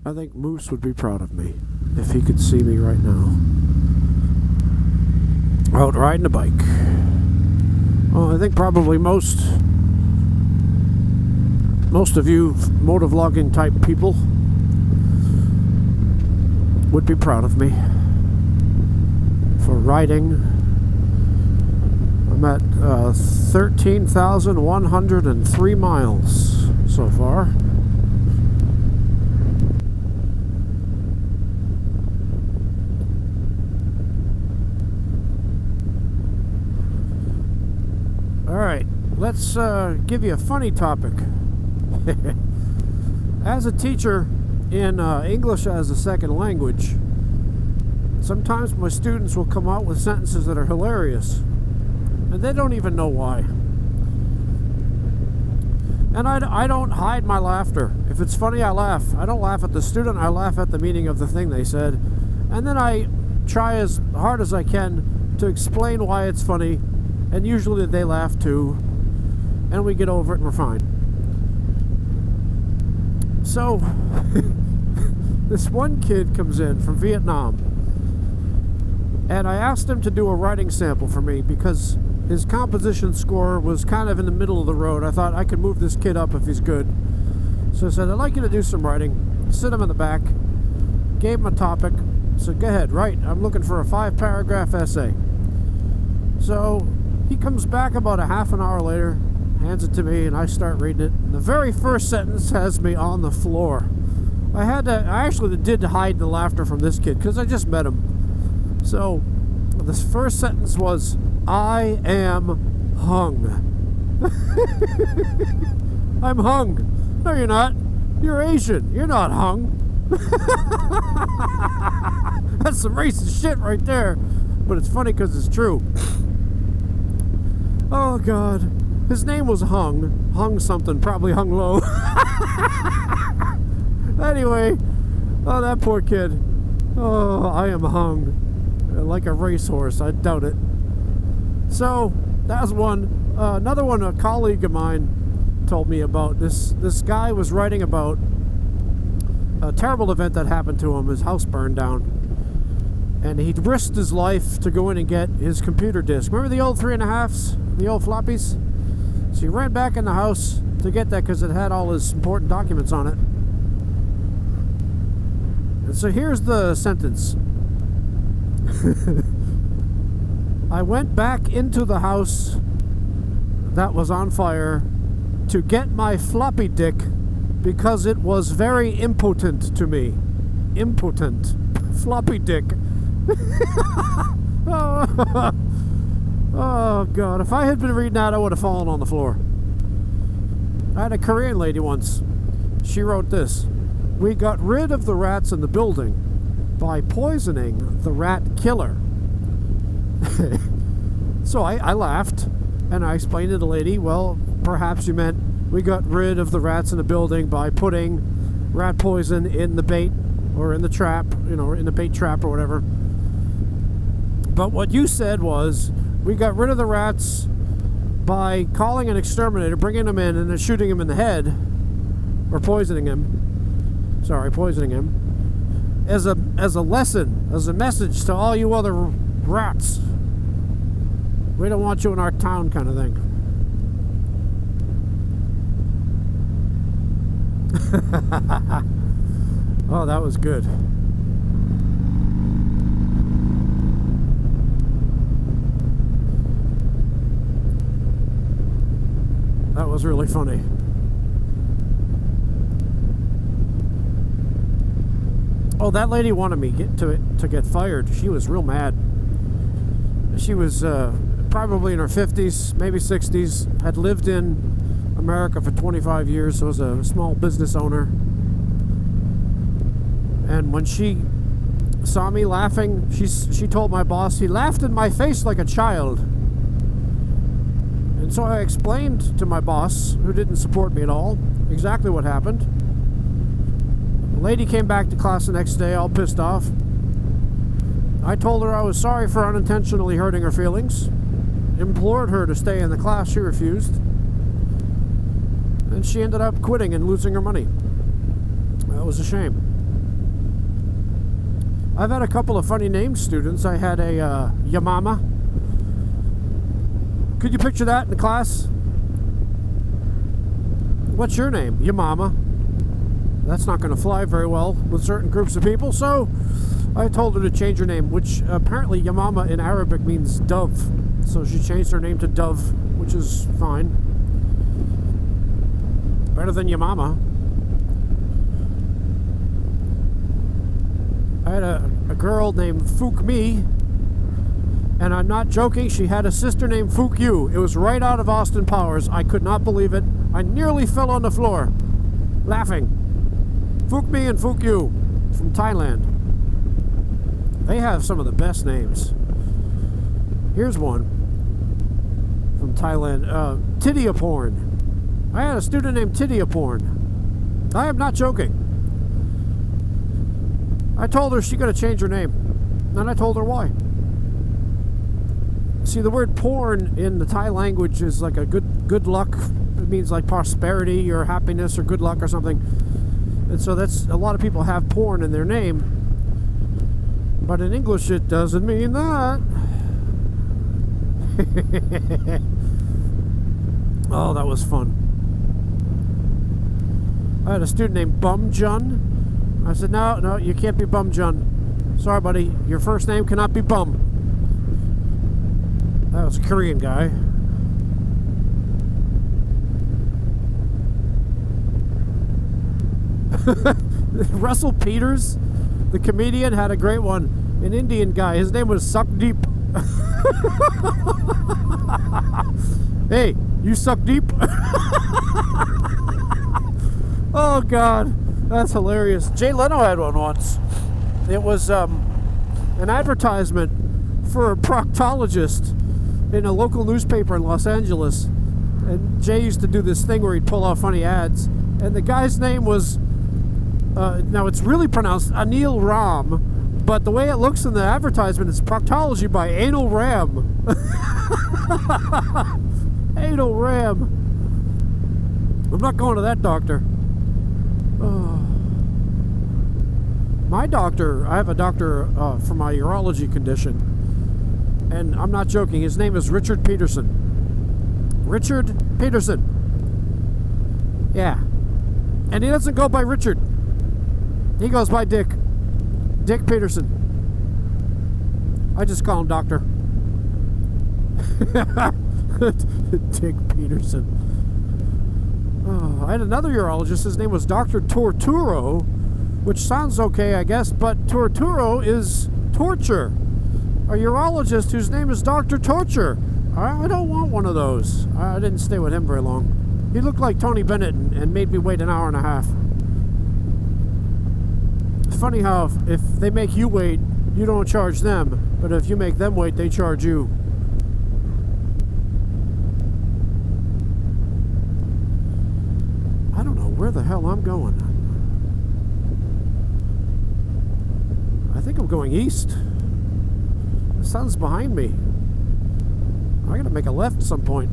I think Moose would be proud of me if he could see me right now. Out riding a bike. Well, I think probably most of you motovlogging type people would be proud of me for riding. I'm at 13,103 miles so far. Alright, let's give you a funny topic. As a teacher in English as a second language, sometimes my students will come out with sentences that are hilarious, and they don't even know why. And I don't hide my laughter. If it's funny, I laugh. I don't laugh at the student, I laugh at the meaning of the thing they said. And then I try as hard as I can to explain why it's funny, and usually they laugh too, and we get over it and we're fine. So, this one kid comes in from Vietnam, and I asked him to do a writing sample for me because his composition score was kind of in the middle of the road. I thought I could move this kid up if he's good. So I said, I'd like you to do some writing. Sit him in the back, gave him a topic, said, go ahead, write. I'm looking for a 5-paragraph essay. So he comes back about a half an hour later, hands it to me, and I start reading it. And the very first sentence has me on the floor. I actually did hide the laughter from this kid because I just met him. So this first sentence was, I am hung. I'm hung. No, you're not. You're Asian. You're not hung. That's some racist shit right there. But it's funny because it's true. Oh, God. His name was Hung. Hung something. Probably hung low. Anyway. Oh, that poor kid. Oh, I am hung. Like a racehorse. I doubt it. So, that was one. Another one, a colleague of mine told me about. This guy was writing about a terrible event that happened to him. His house burned down. And he risked his life to go in and get his computer disk. Remember the old 3.5s? The old floppies? So he ran back in the house to get that because it had all his important documents on it. And so here's the sentence. I went back into the house that was on fire to get my floppy dick because it was very impotent to me. Impotent. Floppy dick. Oh, God. If I had been reading that, I would have fallen on the floor. I had a Korean lady once. She wrote this. We got rid of the rats in the building by poisoning the rat killer. So I laughed, and I explained to the lady, well, perhaps you meant we got rid of the rats in the building by putting rat poison in the bait, or in the trap, you know, in the bait trap or whatever. But what you said was, we got rid of the rats by calling an exterminator, bringing him in, and then shooting him in the head, or poisoning him. Sorry, poisoning him. As a lesson, as a message to all you other rats. We don't want you in our town, kind of thing. Oh, that was good. That was really funny. Oh, that lady wanted me to get fired. She was real mad. She was probably in her 50s, maybe 60s, had lived in America for 25 years, so was a small business owner. And when she saw me laughing, she told my boss, he laughed in my face like a child. And so I explained to my boss, who didn't support me at all, exactly what happened. The lady came back to class the next day all pissed off. I told her I was sorry for unintentionally hurting her feelings, implored her to stay in the class. She refused. And she ended up quitting and losing her money. That was a shame. I've had a couple of funny name students. I had a Yamama. Could you picture that in the class? What's your name? Yamama. That's not going to fly very well with certain groups of people, so I told her to change her name, which apparently Yamama in Arabic means dove. So she changed her name to Dove, which is fine. Better than Yamama. I had a girl named Fook Me, and I'm not joking, she had a sister named Fook You. It was right out of Austin Powers. I could not believe it. I nearly fell on the floor, laughing. Fook Me and Fook You from Thailand. They have some of the best names. Here's one from Thailand. Tidiaporn. I had a student named Tidiaporn. I am not joking. I told her she got to change her name. And I told her why. See, the word porn in the Thai language is like a good luck. It means like prosperity or happiness or good luck or something. And so that's, a lot of people have porn in their name. But in English it doesn't mean that. Oh, that was fun. I had a student named Bum Jun. I said, no, you can't be Bum Jun. Sorry, buddy, your first name cannot be Bum. That was a Korean guy. Russell Peters, the comedian, had a great one. An Indian guy. His name was Suck Deep. Hey, you suck deep? Oh, God. That's hilarious. Jay Leno had one once. It was an advertisement for a proctologist in a local newspaper in Los Angeles. And Jay used to do this thing where he'd pull off funny ads. And the guy's name was, now it's really pronounced Anil Ram, but the way it looks in the advertisement is proctology by Anal Ram. Anal Ram. I'm not going to that doctor. Oh. My doctor, I have a doctor for my urology condition, and I'm not joking, his name is Richard Peterson. Richard Peterson. Yeah. And he doesn't go by Richard. He goes by Dick. Dick Peterson. I just call him Doctor. Dick Peterson. Oh, I had another urologist. His name was Dr. Torturo, which sounds okay, I guess, but Torturo is torture. A urologist whose name is Dr. Torture. I don't want one of those. I didn't stay with him very long. He looked like Tony Bennett and made me wait an hour and a half. It's funny how if they make you wait, you don't charge them, but if you make them wait, they charge you. I don't know where the hell I'm going. I think I'm going east. The sun's behind me. I gotta make a left at some point.